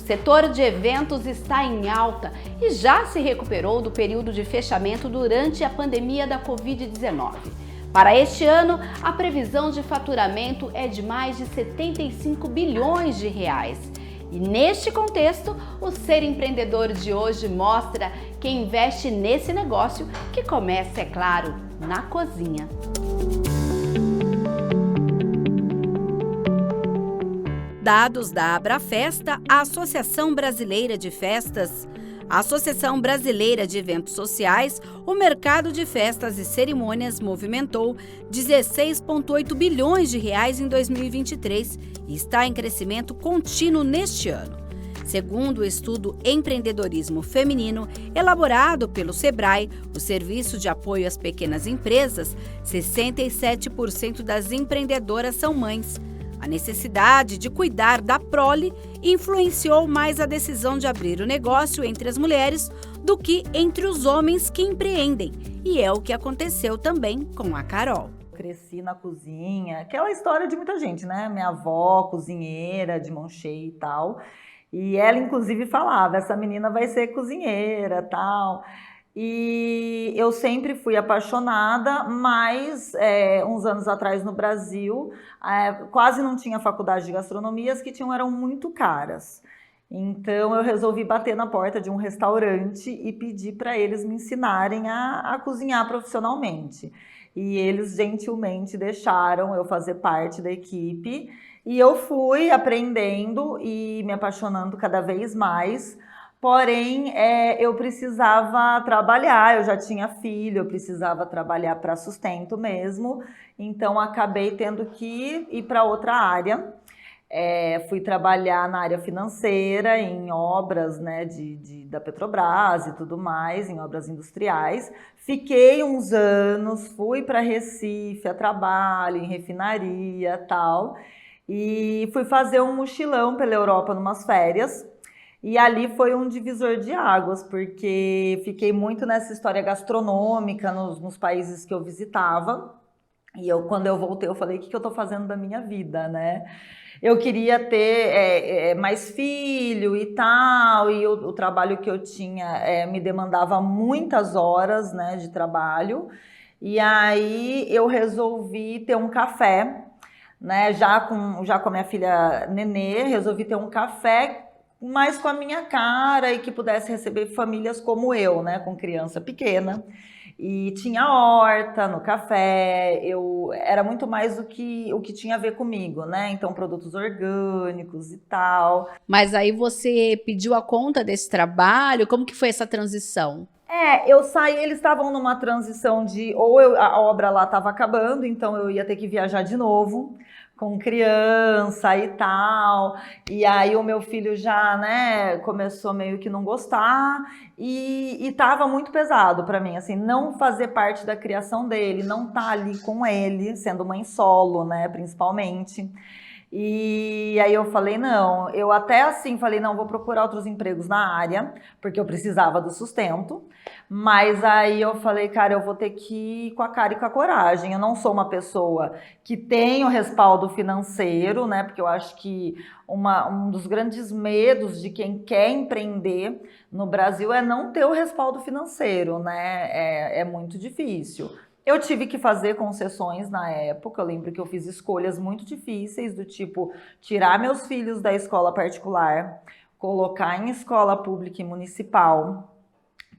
setor de eventos está em alta e já se recuperou do período de fechamento durante a pandemia da Covid-19. Para este ano, a previsão de faturamento é de mais de 75 bilhões de reais. E neste contexto, o Ser Empreendedor de hoje mostra quem investe nesse negócio, que começa, é claro, na cozinha. Dados da Abrafesta, a Associação Brasileira de Festas, a Associação Brasileira de Eventos Sociais, o mercado de festas e cerimônias movimentou 16,8 bilhões de reais em 2023 e está em crescimento contínuo neste ano. Segundo o estudo Empreendedorismo Feminino, elaborado pelo Sebrae, o Serviço de Apoio às Pequenas Empresas, 67% das empreendedoras são mães. A necessidade de cuidar da prole influenciou mais a decisão de abrir o negócio entre as mulheres do que entre os homens que empreendem. E é o que aconteceu também com a Carol. Cresci na cozinha, aquela história de muita gente, né? Minha avó, cozinheira, de mão cheia e tal. E ela, inclusive, falava, essa menina vai ser cozinheira, tal. E eu sempre fui apaixonada, mas uns anos atrás no Brasil, quase não tinha faculdade de gastronomia, as que tinham eram muito caras. Então eu resolvi bater na porta de um restaurante e pedir para eles me ensinarem a cozinhar profissionalmente. E eles gentilmente deixaram eu fazer parte da equipe. E eu fui aprendendo e me apaixonando cada vez mais. Porém, eu precisava trabalhar, eu já tinha filho, eu precisava trabalhar para sustento mesmo, então acabei tendo que ir para outra área. Fui trabalhar na área financeira, em obras, né, da Petrobras e tudo mais, em obras industriais. Fiquei uns anos, fui para Recife a trabalho, em refinaria e tal, e fui fazer um mochilão pela Europa numas férias. E ali foi um divisor de águas, porque fiquei muito nessa história gastronômica nos países que eu visitava. E quando eu voltei, eu falei, o que eu estou fazendo da minha vida, né? Eu queria ter mais filho e tal, e o trabalho que eu tinha me demandava muitas horas, né, de trabalho. E aí eu resolvi ter um café, né? Já com a minha filha Nenê, resolvi ter um café mais com a minha cara e que pudesse receber famílias como eu, né, com criança pequena. E tinha horta no café, era muito mais o que tinha a ver comigo, né? Então, produtos orgânicos e tal. Mas aí você pediu a conta desse trabalho? Como que foi essa transição? Eu saí, eles estavam numa transição a obra lá estava acabando, então eu ia ter que viajar de novo com criança e tal, e aí o meu filho já, né, começou meio que não gostar, e tava muito pesado para mim, assim, não fazer parte da criação dele, não estar ali com ele, sendo mãe solo, né, principalmente. E aí eu falei, não, eu até assim falei, não, vou procurar outros empregos na área, porque eu precisava do sustento, mas aí eu falei, cara, eu vou ter que ir com a cara e com a coragem, eu não sou uma pessoa que tem o respaldo financeiro, né, porque eu acho que um dos grandes medos de quem quer empreender no Brasil é não ter o respaldo financeiro, né, é muito difícil. Eu tive que fazer concessões na época, eu lembro que eu fiz escolhas muito difíceis, do tipo, tirar meus filhos da escola particular, colocar em escola pública e municipal,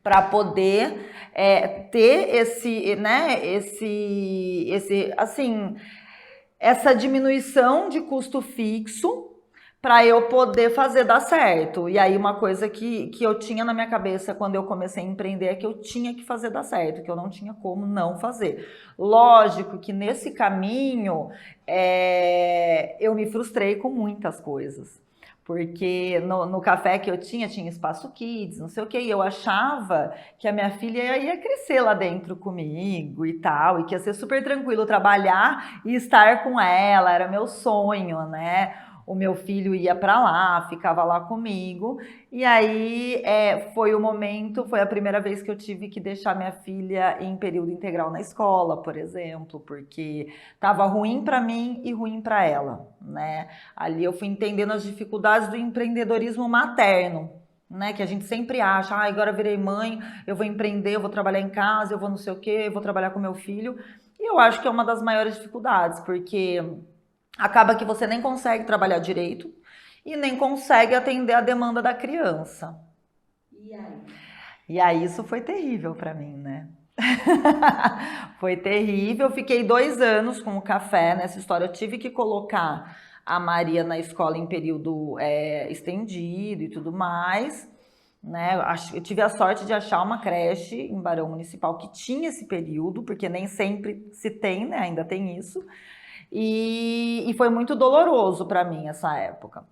para poder ter essa diminuição de custo fixo, para eu poder fazer dar certo. E aí uma coisa que eu tinha na minha cabeça quando eu comecei a empreender é que eu tinha que fazer dar certo, que eu não tinha como não fazer. Lógico que nesse caminho eu me frustrei com muitas coisas. Porque no café que eu tinha espaço kids, não sei o quê, e eu achava que a minha filha ia crescer lá dentro comigo e tal, e que ia ser super tranquilo trabalhar e estar com ela, era meu sonho, né? o meu filho ia para lá, ficava lá comigo. E aí foi o momento, foi a primeira vez que eu tive que deixar minha filha em período integral na escola, por exemplo, porque estava ruim para mim e ruim para ela, né? Ali eu fui entendendo as dificuldades do empreendedorismo materno, né? Que a gente sempre acha, agora virei mãe, eu vou empreender, eu vou trabalhar em casa, eu vou não sei o quê, eu vou trabalhar com meu filho. E eu acho que é uma das maiores dificuldades, porque acaba que você nem consegue trabalhar direito e nem consegue atender a demanda da criança. E aí isso foi terrível para mim, né? Foi terrível. Fiquei 2 anos com o café nessa história. Eu tive que colocar a Maria na escola em período estendido e tudo mais, né? Eu tive a sorte de achar uma creche em Barão Municipal que tinha esse período, porque nem sempre se tem, né? Ainda tem isso. E foi muito doloroso para mim essa época.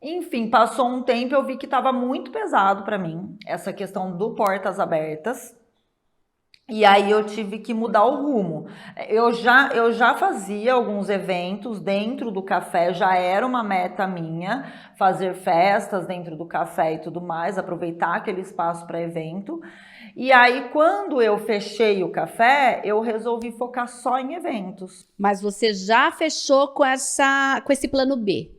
Enfim, passou um tempo, eu vi que estava muito pesado para mim essa questão do portas abertas. E aí eu tive que mudar o rumo. Eu já fazia alguns eventos dentro do café, já era uma meta minha fazer festas dentro do café e tudo mais, aproveitar aquele espaço para evento. E aí, quando eu fechei o café, eu resolvi focar só em eventos. Mas você já fechou com esse plano B?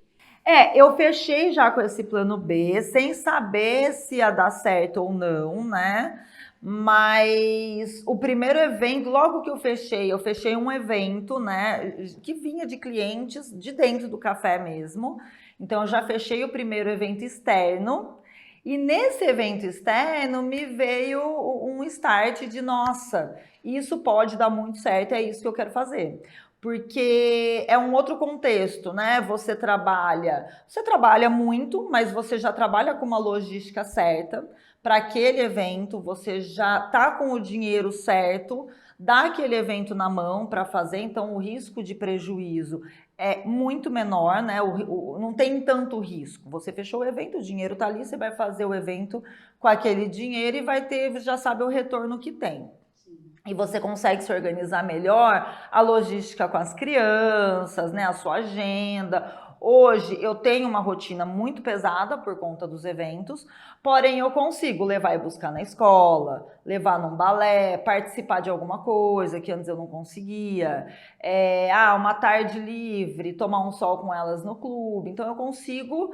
Eu fechei já com esse plano B, sem saber se ia dar certo ou não, né? Mas o primeiro evento, logo que eu fechei um evento, né, que vinha de clientes de dentro do café mesmo. Então, eu já fechei o primeiro evento externo. E nesse evento externo me veio um start de, nossa, isso pode dar muito certo, é isso que eu quero fazer. Porque é um outro contexto, né? Você trabalha muito, mas você já trabalha com uma logística certa para aquele evento, você já está com o dinheiro certo, dá aquele evento na mão para fazer, então o risco de prejuízo é muito menor, né? Não tem tanto risco. Você fechou o evento, o dinheiro está ali, você vai fazer o evento com aquele dinheiro e vai ter, já sabe o retorno que tem. E você consegue se organizar melhor, a logística com as crianças, né? A sua agenda. Hoje eu tenho uma rotina muito pesada por conta dos eventos, porém eu consigo levar e buscar na escola, levar num balé, participar de alguma coisa que antes eu não conseguia, uma tarde livre, tomar um sol com elas no clube. Então eu consigo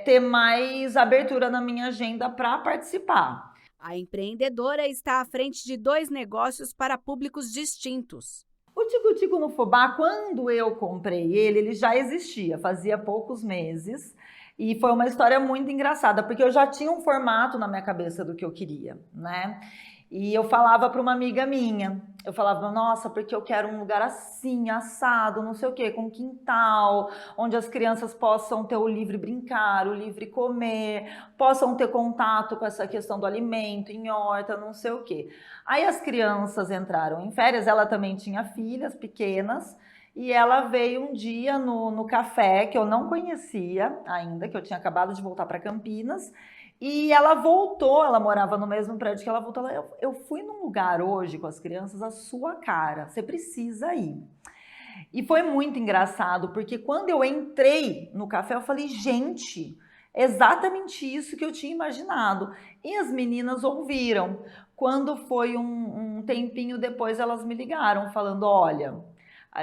ter mais abertura na minha agenda para participar. A empreendedora está à frente de 2 negócios para públicos distintos. O Tico-Tico no Fubá, quando eu comprei ele já existia, fazia poucos meses. E foi uma história muito engraçada, porque eu já tinha um formato na minha cabeça do que eu queria, né? E eu falava para uma amiga minha, eu falava, nossa, porque eu quero um lugar assim, assado, não sei o quê, com quintal, onde as crianças possam ter o livre brincar, o livre comer, possam ter contato com essa questão do alimento, em horta, não sei o quê. Aí as crianças entraram em férias, ela também tinha filhas pequenas, e ela veio um dia no café, que eu não conhecia ainda, que eu tinha acabado de voltar para Campinas, e ela voltou, ela morava no mesmo prédio que ela voltou. Eu fui num lugar hoje com as crianças, a sua cara, você precisa ir. E foi muito engraçado, porque quando eu entrei no café, eu falei, gente, exatamente isso que eu tinha imaginado. E as meninas ouviram. Quando foi um tempinho depois, elas me ligaram, falando, olha...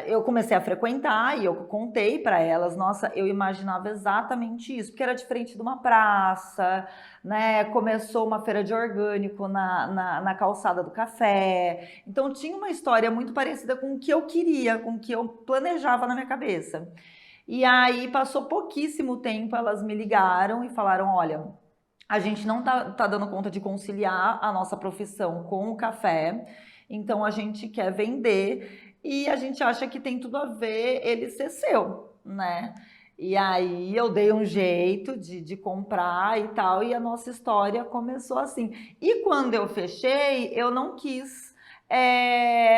Eu comecei a frequentar e eu contei para elas, nossa, eu imaginava exatamente isso, porque era diferente de uma praça, né? Começou uma feira de orgânico na calçada do café. Então tinha uma história muito parecida com o que eu queria, com o que eu planejava na minha cabeça. E aí passou pouquíssimo tempo, elas me ligaram e falaram, olha, a gente não tá dando conta de conciliar a nossa profissão com o café, então a gente quer vender. E a gente acha que tem tudo a ver ele ser seu, né? E aí eu dei um jeito de comprar e tal, e a nossa história começou assim. E quando eu fechei, eu não quis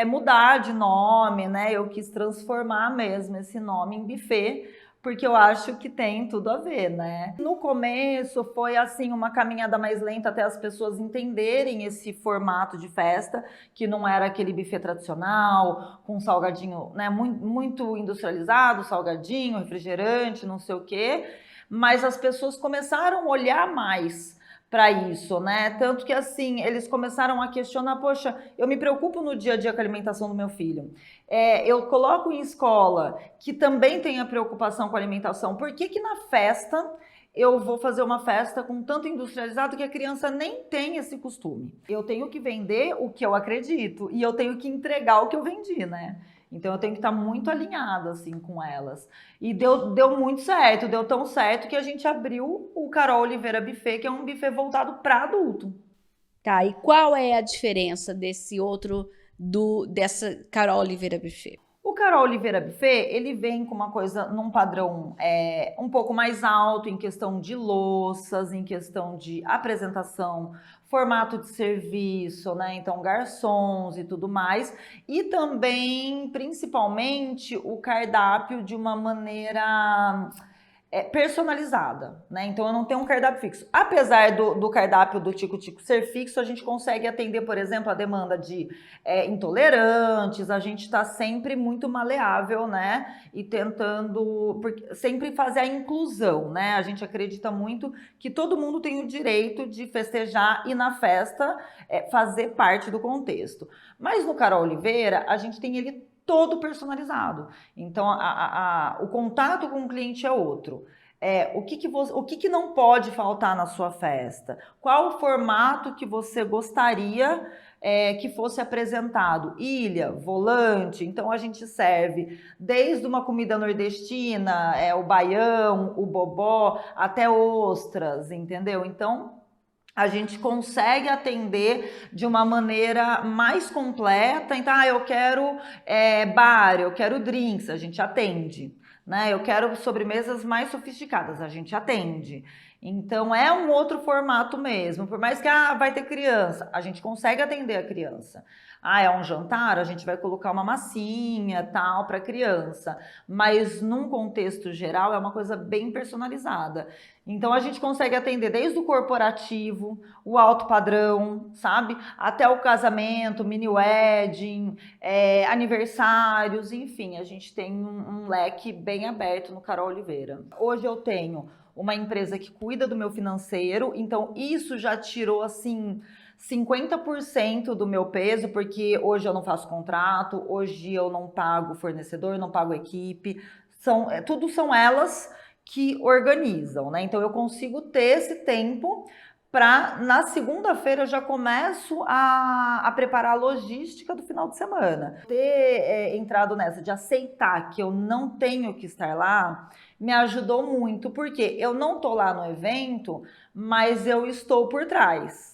mudar de nome, né? Eu quis transformar mesmo esse nome em buffet, porque eu acho que tem tudo a ver, né? No começo foi assim uma caminhada mais lenta até as pessoas entenderem esse formato de festa, que não era aquele buffet tradicional, com salgadinho, né, muito industrializado, salgadinho, refrigerante, não sei o quê, mas as pessoas começaram a olhar mais para isso, né? Tanto que assim, eles começaram a questionar, poxa, eu me preocupo no dia a dia com a alimentação do meu filho. Eu coloco em escola que também tem a preocupação com a alimentação. Por que que na festa eu vou fazer uma festa com tanto industrializado que a criança nem tem esse costume? Eu tenho que vender o que eu acredito e eu tenho que entregar o que eu vendi, né? Então eu tenho que estar muito alinhada assim com elas. E deu muito certo, deu tão certo que a gente abriu o Carol Oliveira Buffet, que é um buffet voltado para adulto. Tá, e qual é a diferença desse outro, dessa Carol Oliveira Buffet? O Carol Oliveira Buffet, ele vem com uma coisa num padrão um pouco mais alto em questão de louças, em questão de apresentação, formato de serviço, né? Então, garçons e tudo mais. E também, principalmente, o cardápio de uma maneira personalizada, né? Então eu não tenho um cardápio fixo. Apesar do cardápio do Tico Tico ser fixo, a gente consegue atender, por exemplo, a demanda de intolerantes, a gente está sempre muito maleável, né? E tentando sempre fazer a inclusão, né? A gente acredita muito que todo mundo tem o direito de festejar e na festa fazer parte do contexto. Mas no Carol Oliveira, a gente tem ele todo personalizado. Então, o contato com o cliente é outro. O que não pode faltar na sua festa? Qual o formato que você gostaria que fosse apresentado? Ilha, volante. Então, a gente serve desde uma comida nordestina, o baião, o bobó, até ostras, entendeu? Então, a gente consegue atender de uma maneira mais completa. Então, eu quero bar, eu quero drinks, a gente atende. Né? Eu quero sobremesas mais sofisticadas, a gente atende. Então, é um outro formato mesmo. Por mais que vai ter criança, a gente consegue atender a criança. É um jantar, a gente vai colocar uma massinha, tal, para criança. Mas, num contexto geral, é uma coisa bem personalizada. Então, a gente consegue atender desde o corporativo, o alto padrão, sabe? Até o casamento, mini wedding, aniversários, enfim. A gente tem um leque bem aberto no Carol Oliveira. Hoje eu tenho uma empresa que cuida do meu financeiro, então isso já tirou, assim, 50% do meu peso, porque hoje eu não faço contrato, hoje eu não pago fornecedor, não pago equipe, tudo são elas que organizam, né? Então eu consigo ter esse tempo para na segunda-feira eu já começo a preparar a logística do final de semana. Ter entrado nessa de aceitar que eu não tenho que estar lá me ajudou muito, porque eu não tô lá no evento, mas eu estou por trás.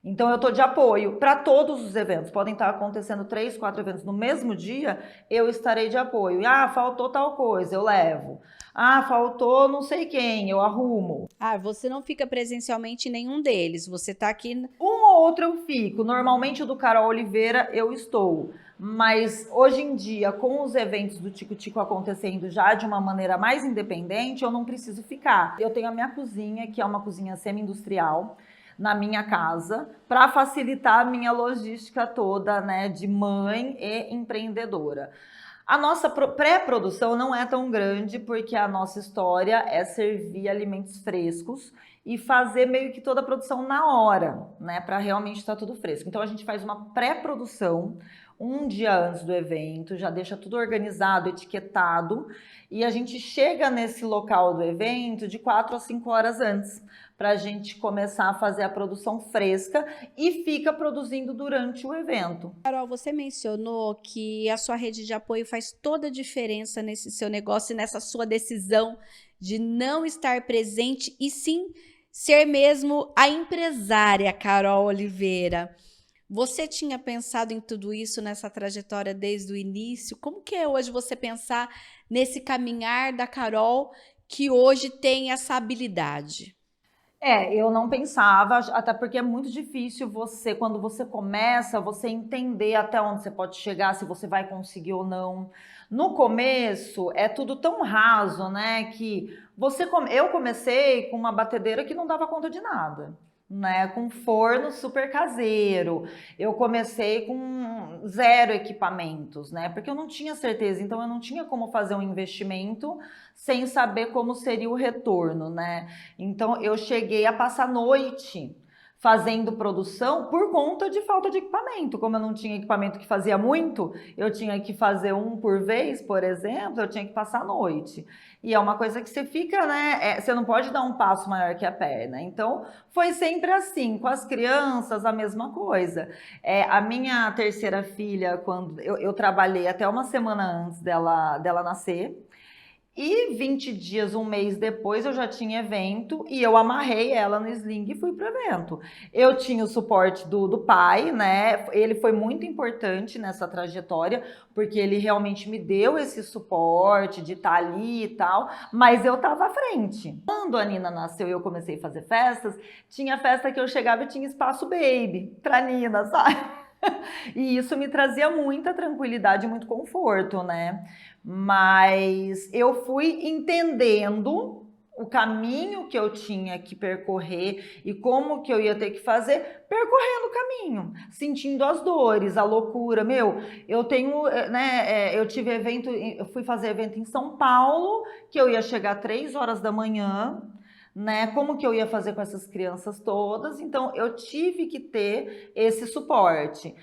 Então eu estou de apoio para todos os eventos. Podem estar acontecendo 3, 4 eventos no mesmo dia, eu estarei de apoio. Faltou tal coisa, eu levo. Faltou não sei quem, eu arrumo. Você não fica presencialmente em nenhum deles, você está aqui... Um ou outro eu fico. Normalmente o do Carol Oliveira eu estou. Mas hoje em dia, com os eventos do Tico Tico acontecendo já de uma maneira mais independente, eu não preciso ficar. Eu tenho a minha cozinha, que é uma cozinha semi-industrial, na minha casa, para facilitar a minha logística toda, né, de mãe e empreendedora. A nossa pré-produção não é tão grande, porque a nossa história é servir alimentos frescos e fazer meio que toda a produção na hora, né, para realmente estar tudo fresco. Então a gente faz uma pré-produção um dia antes do evento, já deixa tudo organizado, etiquetado, e a gente chega nesse local do evento de 4 a 5 horas antes, para a gente começar a fazer a produção fresca e fica produzindo durante o evento. Carol, você mencionou que a sua rede de apoio faz toda a diferença nesse seu negócio e nessa sua decisão de não estar presente e sim ser mesmo a empresária Carol Oliveira. Você tinha pensado em tudo isso nessa trajetória desde o início? Como que é hoje você pensar nesse caminhar da Carol que hoje tem essa habilidade? Eu não pensava, até porque é muito difícil você, quando você começa, você entender até onde você pode chegar, se você vai conseguir ou não. No começo, é tudo tão raso, né, que eu comecei com uma batedeira que não dava conta de nada, né, com forno super caseiro. Eu comecei com zero equipamentos, né, porque eu não tinha certeza, então eu não tinha como fazer um investimento sem saber como seria o retorno, né? Então eu cheguei a passar noite fazendo produção por conta de falta de equipamento. Como eu não tinha equipamento que fazia muito, eu tinha que fazer um por vez, por exemplo, eu tinha que passar a noite. E é uma coisa que você fica, né? Você não pode dar um passo maior que a perna. Então, foi sempre assim. Com as crianças, a mesma coisa. A minha terceira filha, quando eu trabalhei até uma semana antes dela nascer, e 20 dias, um mês depois, eu já tinha evento e eu amarrei ela no sling e fui pro evento. Eu tinha o suporte do pai, né? Ele foi muito importante nessa trajetória, porque ele realmente me deu esse suporte de estar ali e tal, mas eu tava à frente. Quando a Nina nasceu e eu comecei a fazer festas, tinha festa que eu chegava e tinha espaço baby pra Nina, sabe? E isso me trazia muita tranquilidade, muito conforto, né? Mas eu fui entendendo o caminho que eu tinha que percorrer e como que eu ia ter que fazer, percorrendo o caminho, sentindo as dores, a loucura. Eu tenho, né, eu tive evento, eu fui fazer evento em São Paulo, que eu ia chegar 3 horas da manhã, né? Como que eu ia fazer com essas crianças todas? Então, eu tive que ter esse suporte.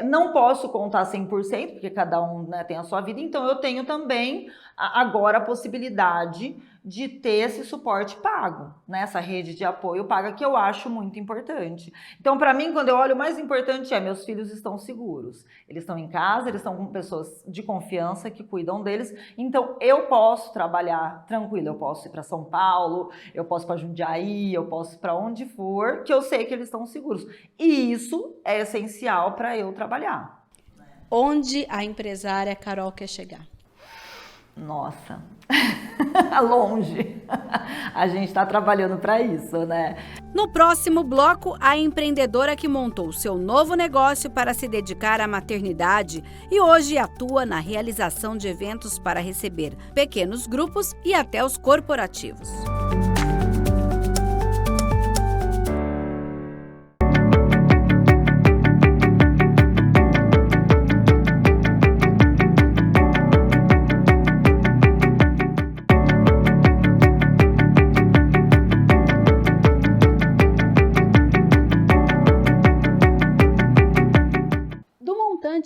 Não posso contar 100%, porque cada um, né, tem a sua vida, então eu tenho também agora a possibilidade de ter esse suporte pago, né, essa rede de apoio paga, que eu acho muito importante. Então, para mim, quando eu olho, o mais importante meus filhos estão seguros. Eles estão em casa, eles estão com pessoas de confiança que cuidam deles, então eu posso trabalhar tranquilo, eu posso ir para São Paulo, eu posso para Jundiaí, eu posso para onde for, que eu sei que eles estão seguros. E isso é essencial para eu trabalhar. Onde a empresária Carol quer chegar? Nossa, longe. A gente está trabalhando para isso, né? No próximo bloco, a empreendedora que montou seu novo negócio para se dedicar à maternidade e hoje atua na realização de eventos para receber pequenos grupos e até os corporativos.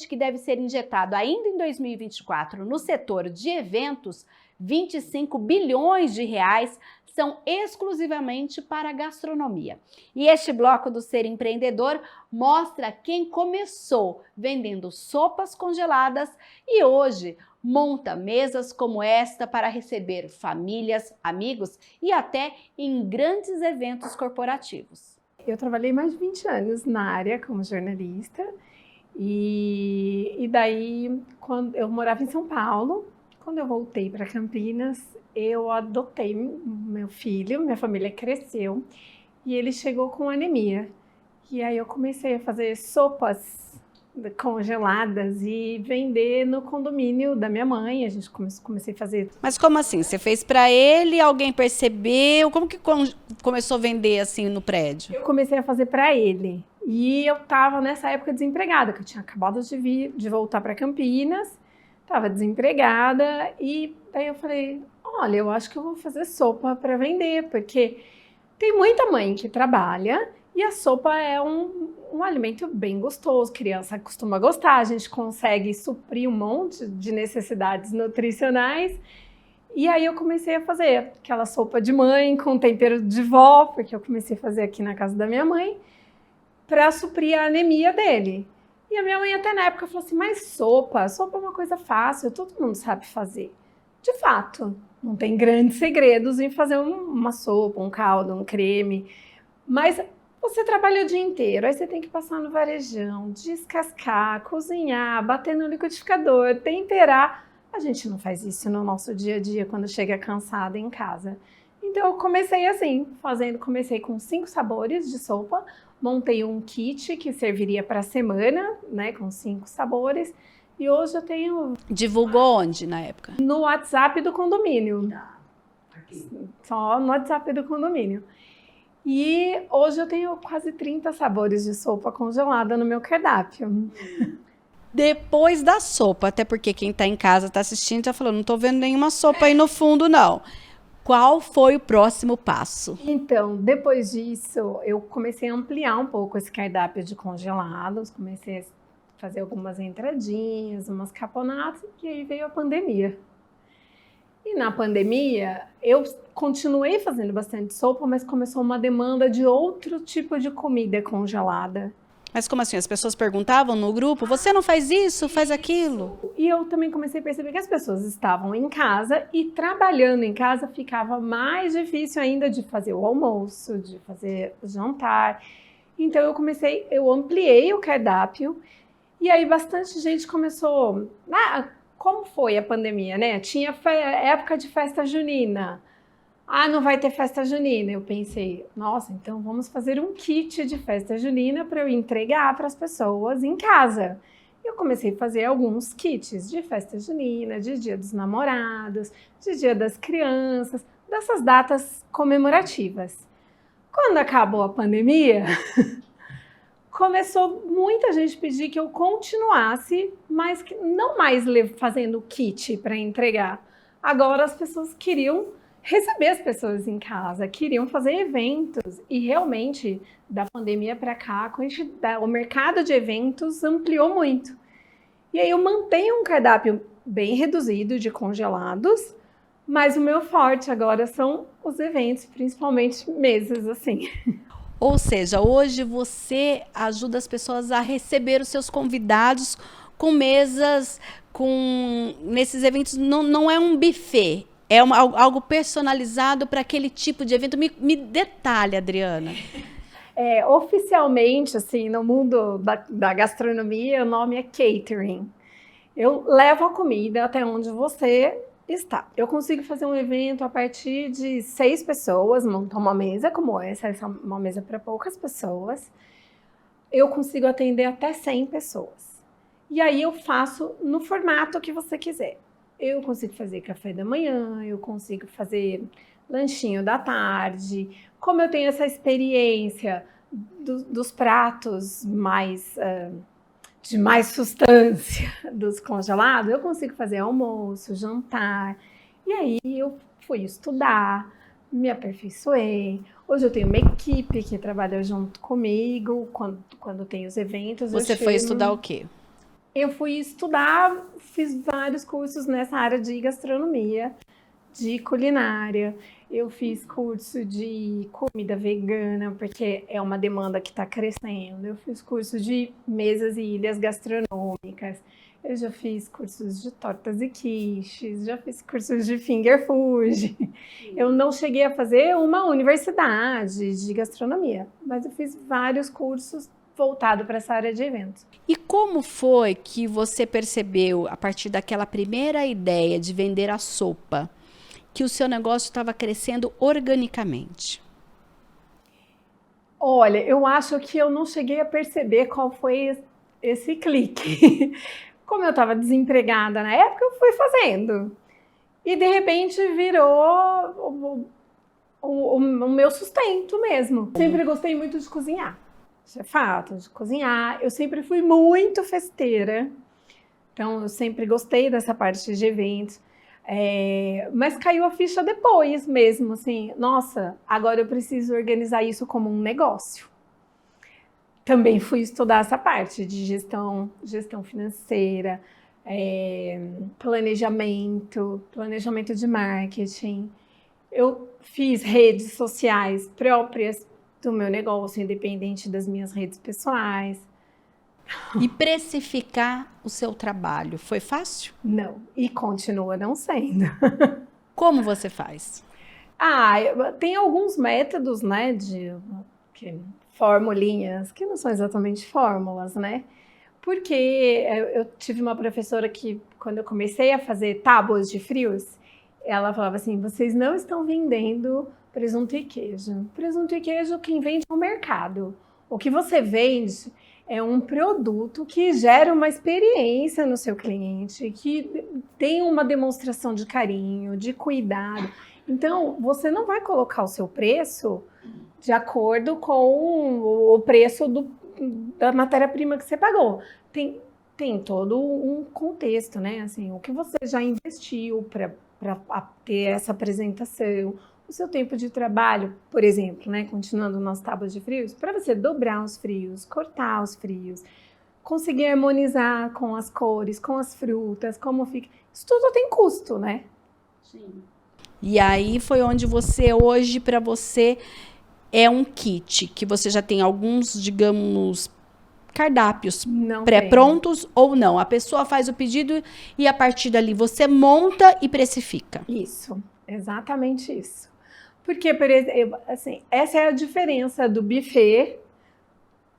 Que deve ser injetado ainda em 2024 no setor de eventos, 25 bilhões de reais são exclusivamente para a gastronomia. E este bloco do Ser Empreendedor mostra quem começou vendendo sopas congeladas e hoje monta mesas como esta para receber famílias, amigos e até em grandes eventos corporativos. Eu trabalhei mais de 20 anos na área como jornalista. E daí, quando eu morava em São Paulo, quando eu voltei para Campinas, eu adotei meu filho, minha família cresceu e ele chegou com anemia. E aí eu comecei a fazer sopas congeladas e vender no condomínio da minha mãe. A gente comecei a fazer. Mas como assim? Você fez para ele, alguém percebeu? Como que começou a vender assim no prédio? Eu comecei a fazer para ele. E eu estava nessa época desempregada, que eu tinha acabado de voltar para Campinas, estava desempregada e daí eu falei, olha, eu acho que eu vou fazer sopa para vender, porque tem muita mãe que trabalha e a sopa é um alimento bem gostoso, criança costuma gostar, a gente consegue suprir um monte de necessidades nutricionais. E aí eu comecei a fazer aquela sopa de mãe com tempero de vó, porque eu comecei a fazer aqui na casa da minha mãe, para suprir a anemia dele. E a minha mãe até na época falou assim, mas sopa é uma coisa fácil, todo mundo sabe fazer. De fato, não tem grandes segredos em fazer uma sopa, um caldo, um creme, mas você trabalha o dia inteiro, aí você tem que passar no varejão, descascar, cozinhar, bater no liquidificador, temperar. A gente não faz isso no nosso dia a dia quando chega cansada em casa. Então eu comecei assim, comecei com 5 sabores de sopa, montei um kit que serviria para a semana, né, com 5 sabores, e hoje eu tenho... Divulgou onde na época? No WhatsApp do condomínio. Só no WhatsApp do condomínio. E hoje eu tenho quase 30 sabores de sopa congelada no meu cardápio. Depois da sopa, até porque quem está em casa está assistindo já falou, não estou vendo nenhuma sopa aí no fundo, não. Qual foi o próximo passo? Então, depois disso, eu comecei a ampliar um pouco esse cardápio de congelados, comecei a fazer algumas entradinhas, umas caponatas, e aí veio a pandemia. E na pandemia, eu continuei fazendo bastante sopa, mas começou uma demanda de outro tipo de comida congelada. Mas como assim? As pessoas perguntavam no grupo, você não faz isso, faz aquilo? E eu também comecei a perceber que as pessoas estavam em casa e trabalhando em casa ficava mais difícil ainda de fazer o almoço, de fazer o jantar. Então eu ampliei o cardápio e aí bastante gente começou... como foi a pandemia, né? Tinha época de festa junina. Não vai ter festa junina. Eu pensei, nossa, então vamos fazer um kit de festa junina para eu entregar para as pessoas em casa. Eu comecei a fazer alguns kits de festa junina, de Dia dos Namorados, de Dia das Crianças, dessas datas comemorativas. Quando acabou a pandemia, começou muita gente pedir que eu continuasse, mas não mais fazendo kit para entregar. Agora as pessoas queriam receber as pessoas em casa, queriam fazer eventos e realmente da pandemia para cá o mercado de eventos ampliou muito. E aí eu mantenho um cardápio bem reduzido de congelados, mas o meu forte agora são os eventos, principalmente mesas assim. Ou seja, hoje você ajuda as pessoas a receber os seus convidados com mesas, nesses eventos não é um buffet. É algo personalizado para aquele tipo de evento. Me detalhe, Adriana. Oficialmente, assim, no mundo da gastronomia, o nome é catering. Eu levo a comida até onde você está. Eu consigo fazer um evento a partir de 6 pessoas, montar uma mesa como essa é uma mesa para poucas pessoas. Eu consigo atender até 100 pessoas. E aí eu faço no formato que você quiser. Eu consigo fazer café da manhã, eu consigo fazer lanchinho da tarde. Como eu tenho essa experiência dos pratos de mais substância dos congelados, eu consigo fazer almoço, jantar. E aí eu fui estudar, me aperfeiçoei. Hoje eu tenho uma equipe que trabalha junto comigo quando tem os eventos. Você foi estudar o quê? Eu fui estudar, fiz vários cursos nessa área de gastronomia, de culinária. Eu fiz curso de comida vegana, porque é uma demanda que está crescendo. Eu fiz curso de mesas e ilhas gastronômicas. Eu já fiz cursos de tortas e quiches, já fiz cursos de finger food. Eu não cheguei a fazer uma universidade de gastronomia, mas eu fiz vários cursos voltado para essa área de eventos. E como foi que você percebeu, a partir daquela primeira ideia de vender a sopa, que o seu negócio estava crescendo organicamente? Olha, eu acho que eu não cheguei a perceber qual foi esse clique. Como eu estava desempregada na época, eu fui fazendo. E de repente virou o meu sustento mesmo. Sempre gostei muito de cozinhar. Isso é fato, de cozinhar. Eu sempre fui muito festeira, então eu sempre gostei dessa parte de eventos. Mas caiu a ficha depois mesmo, assim, nossa, agora eu preciso organizar isso como um negócio. Também fui estudar essa parte de gestão financeira, planejamento de marketing. Eu fiz redes sociais próprias do meu negócio, independente das minhas redes pessoais. E precificar o seu trabalho, foi fácil? Não, e continua não sendo. Como você faz? Tem alguns métodos, né, formulinhas, que não são exatamente fórmulas, né? Porque eu tive uma professora que, quando eu comecei a fazer tábuas de frios, ela falava assim, vocês não estão vendendo presunto e queijo. Presunto e queijo quem vende é o mercado. O que você vende é um produto que gera uma experiência no seu cliente, que tem uma demonstração de carinho, de cuidado. Então, você não vai colocar o seu preço de acordo com o preço da matéria-prima que você pagou. Tem todo um contexto, né? Assim, o que você já investiu para ter essa apresentação, o seu tempo de trabalho, por exemplo, né? Continuando nas tábuas de frios, para você dobrar os frios, cortar os frios, conseguir harmonizar com as cores, com as frutas, como fica. Isso tudo tem custo, né? Sim. E aí foi onde hoje, para você, é um kit, que você já tem alguns, digamos, cardápios pré-prontos ou não. A pessoa faz o pedido e a partir dali você monta e precifica. Isso, exatamente isso. Porque, por exemplo, assim, essa é a diferença do buffet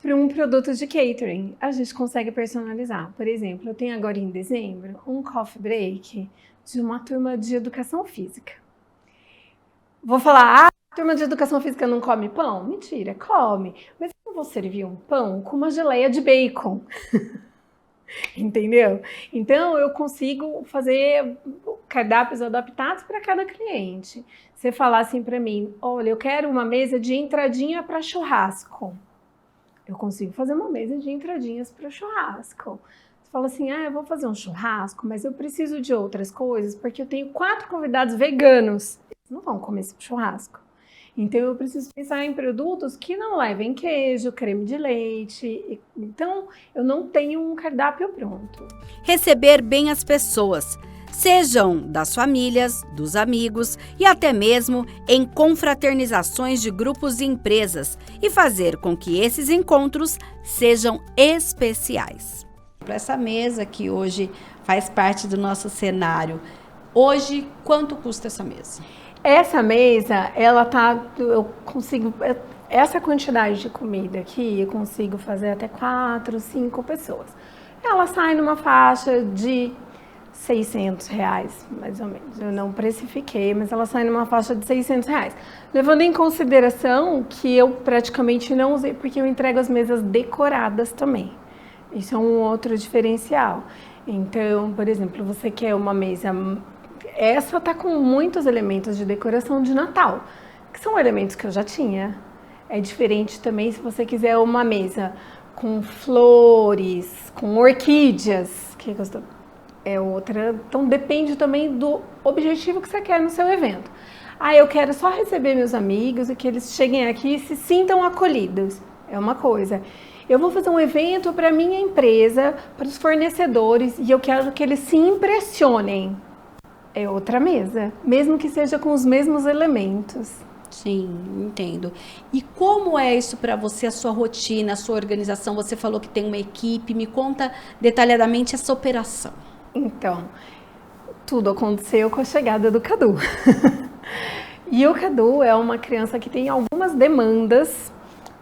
para um produto de catering. A gente consegue personalizar. Por exemplo, eu tenho agora em dezembro um coffee break de uma turma de educação física. Vou falar, a turma de educação física não come pão? Mentira, come. Mas eu vou servir um pão com uma geleia de bacon. Entendeu? Então, eu consigo fazer cardápios adaptados para cada cliente. Você falar assim para mim, olha, eu quero uma mesa de entradinha para churrasco. Eu consigo fazer uma mesa de entradinhas para churrasco. Você fala assim, eu vou fazer um churrasco, mas eu preciso de outras coisas, porque eu tenho 4 convidados veganos. Eles não vão comer esse churrasco. Então, eu preciso pensar em produtos que não levem queijo, creme de leite. Então, eu não tenho um cardápio pronto. Receber bem as pessoas, sejam das famílias, dos amigos e até mesmo em confraternizações de grupos e empresas e fazer com que esses encontros sejam especiais. Para essa mesa que hoje faz parte do nosso cenário, hoje, quanto custa essa mesa? Essa mesa, eu consigo, essa quantidade de comida aqui, eu consigo fazer até 4, 5 pessoas. Ela sai numa faixa de R$600, mais ou menos. Eu não precifiquei, mas ela sai numa faixa de R$600. Levando em consideração que eu praticamente não usei, porque eu entrego as mesas decoradas também. Isso é um outro diferencial. Então, por exemplo, você quer uma mesa... Essa tá com muitos elementos de decoração de Natal, que são elementos que eu já tinha. É diferente também se você quiser uma mesa com flores, com orquídeas, que é outra. Então depende também do objetivo que você quer no seu evento. Eu quero só receber meus amigos e que eles cheguem aqui e se sintam acolhidos. É uma coisa. Eu vou fazer um evento para minha empresa, para os fornecedores, e eu quero que eles se impressionem. É outra mesa, mesmo que seja com os mesmos elementos. Sim, entendo. E como é isso para você, a sua rotina, a sua organização? Você falou que tem uma equipe, me conta detalhadamente essa operação. Então, tudo aconteceu com a chegada do Cadu. E o Cadu é uma criança que tem algumas demandas,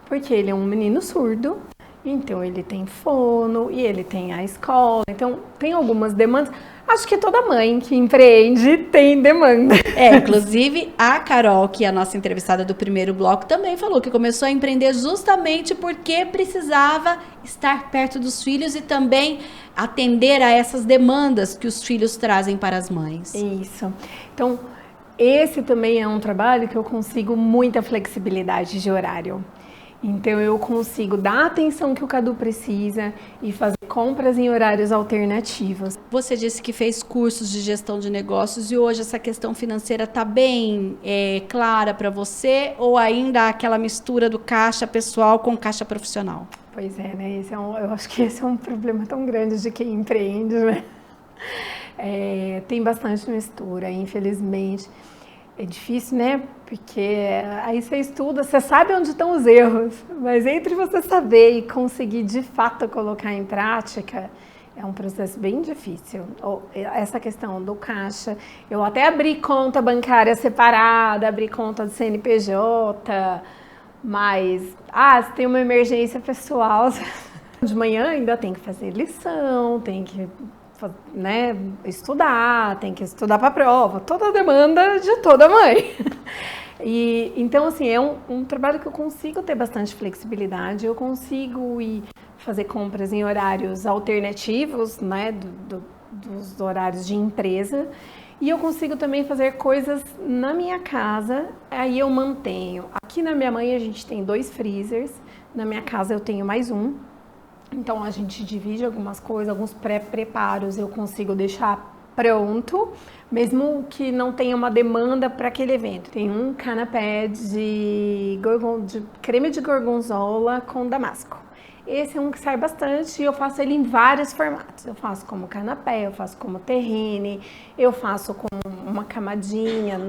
porque ele é um menino surdo, então ele tem fono e ele tem a escola, então tem algumas demandas. Acho que toda mãe que empreende tem demanda. Inclusive a Carol, que é a nossa entrevistada do primeiro bloco, também falou que começou a empreender justamente porque precisava estar perto dos filhos e também atender a essas demandas que os filhos trazem para as mães. Isso. Então, esse também é um trabalho que eu consigo muita flexibilidade de horário. Então, eu consigo dar a atenção que o Cadu precisa e fazer compras em horários alternativos. Você disse que fez cursos de gestão de negócios e hoje essa questão financeira está bem clara para você ou ainda aquela mistura do caixa pessoal com caixa profissional? Pois é, né? Eu acho que esse é um problema tão grande de quem empreende, né? Tem bastante mistura, infelizmente. É difícil, né? Porque aí você estuda, você sabe onde estão os erros, mas entre você saber e conseguir de fato colocar em prática, é um processo bem difícil. Essa questão do caixa, eu até abri conta bancária separada, abri conta do CNPJ, mas, se tem uma emergência pessoal, de manhã ainda tem que fazer lição, tem que né, estudar, tem que estudar para a prova, toda a demanda de toda mãe. E então, assim, é um trabalho que eu consigo ter bastante flexibilidade, eu consigo ir fazer compras em horários alternativos, né, dos horários de empresa, e eu consigo também fazer coisas na minha casa, aí eu mantenho. Aqui na minha mãe a gente tem 2 freezers, na minha casa eu tenho mais um, então a gente divide algumas coisas, alguns pré-preparos eu consigo deixar pronto, mesmo que não tenha uma demanda para aquele evento. Tem um canapé de creme de gorgonzola com damasco. Esse é um que sai bastante e eu faço ele em vários formatos. Eu faço como canapé, eu faço como terrine, eu faço com uma camadinha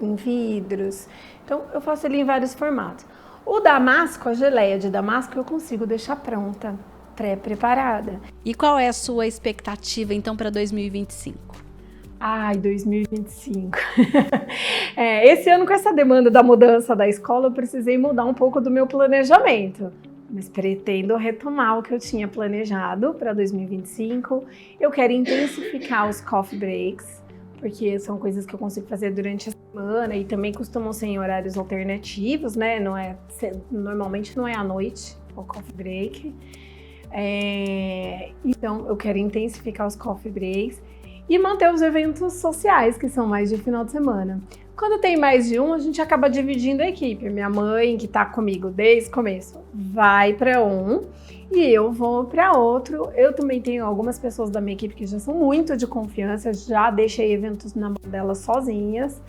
em vidros. Então, eu faço ele em vários formatos. O damasco, a geleia de damasco, eu consigo deixar pronta, pré-preparada. E qual é a sua expectativa, então, para 2025? Ai, 2025. Esse ano, com essa demanda da mudança da escola, eu precisei mudar um pouco do meu planejamento. Mas pretendo retomar o que eu tinha planejado para 2025. Eu quero intensificar os coffee breaks, porque são coisas que eu consigo fazer durante a semana e também costumam ser em horários alternativos, né? Normalmente não é à noite o coffee break. Então, eu quero intensificar os coffee breaks e manter os eventos sociais, que são mais de final de semana. Quando tem mais de um, a gente acaba dividindo a equipe. Minha mãe, que está comigo desde o começo, vai para um e eu vou para outro. Eu também tenho algumas pessoas da minha equipe que já são muito de confiança, já deixei eventos na mão delas sozinhas.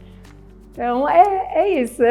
Então, é isso.